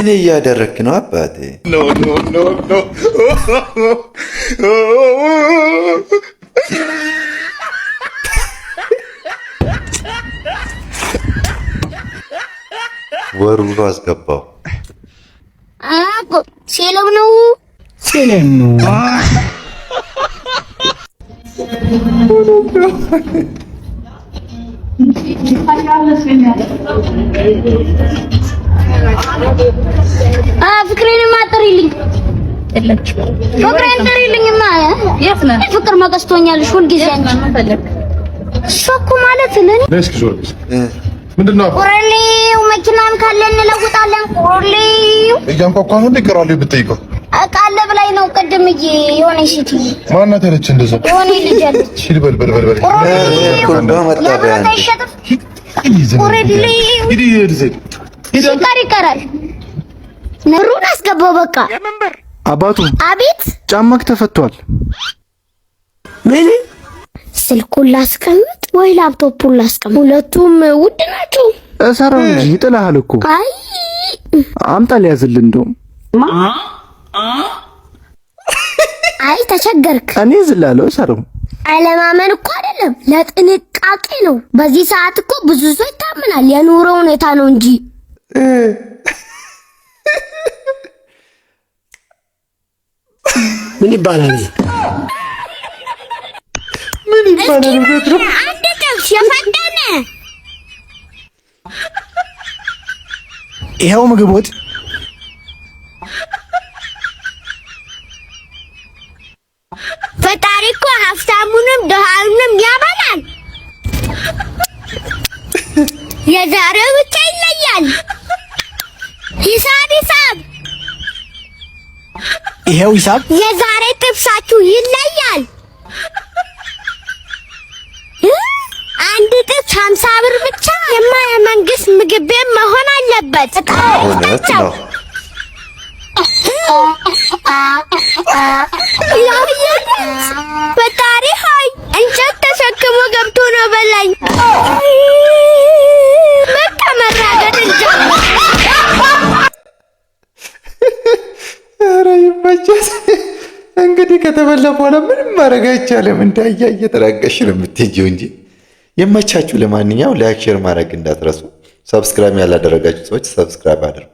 ምን እያደረክ ነው አባቴ? ኖ ኖ ኖ ኖ ወሩሮ አስገባው። ሴለም ነው ሴለም ነው። ፍቅሬን ማጥሪልኝ ፍቅሬን ጥሪልኝማ። የት ነህ? ፍቅር መቀስቶኛልሽ ሁልጊዜ አንቺ ሾኩ ማለት ለኔ ምንድነው? ቁርሌው መኪናም ካለ እንለውጣለን። ቁርሌው እያንኳኳ ነው እንደቀራሉ ብትጠይቀው አቃለ ብላይ ነው። ቅድም የሆነ ሽቲ ማናት ያለች እንደዛ የሆነ ልጅ አለች። ሂድ በል ኮንዶ መጣቢያ ይቀራል። ነሩን አስገባው በቃ አባቱ። አቤት። ጫማክ ተፈቷል። ምን ስልኩን ላስቀምጥ ወይ ላፕቶፑን ላስቀምጥ? ሁለቱም ውድ ናቸው። እሰራው እንጂ ይጥላል እኮ። አይ አምጣ ሊያዝልህ እንደውም። አይ ተቸገርክ። እኔ ዝላለሁ። እሰራው አለማመን እኮ አይደለም ለጥንቃቄ ነው። በዚህ ሰዓት እኮ ብዙ ሰው ይታመናል። የኑሮ ሁኔታ ነው እንጂ ምን ይባላል? ምን ይባላል? ወትሮ አንድ ጥብስ የፈጠነ ይሄው ምግብ ወጥ ፈጣሪ እኮ ሀብታሙንም ድሃውንም ያበላል። የዛሬው ብቻ ይለያል። ሂሳብ ይሄው ሂሳብ። የዛሬ ጥብሳችሁ ይለያል። አንድ ጥብስ 50 ብር ብቻ። የመንግስት ምግብ ቤት መሆን አለበት። እውነት ነው። ፈጣሪ ሆይ እንጨት ተሸክሞ ገብቶ ነው በላኝ። በቃ መራገጥ እንጃ። ኧረ ይመቻት። እንግዲህ ከተበላ በኋላ ምንም ማድረግ አይቻልም። እንዳያ እየተራገሽ ነው የምትሄጂው እንጂ ይመቻችሁ። ለማንኛውም ላይክ፣ ሼር ማድረግ እንዳትረሱ። ሰብስክራይብ ያላደረጋችሁ ሰዎች ሰብስክራይብ አድርጉ።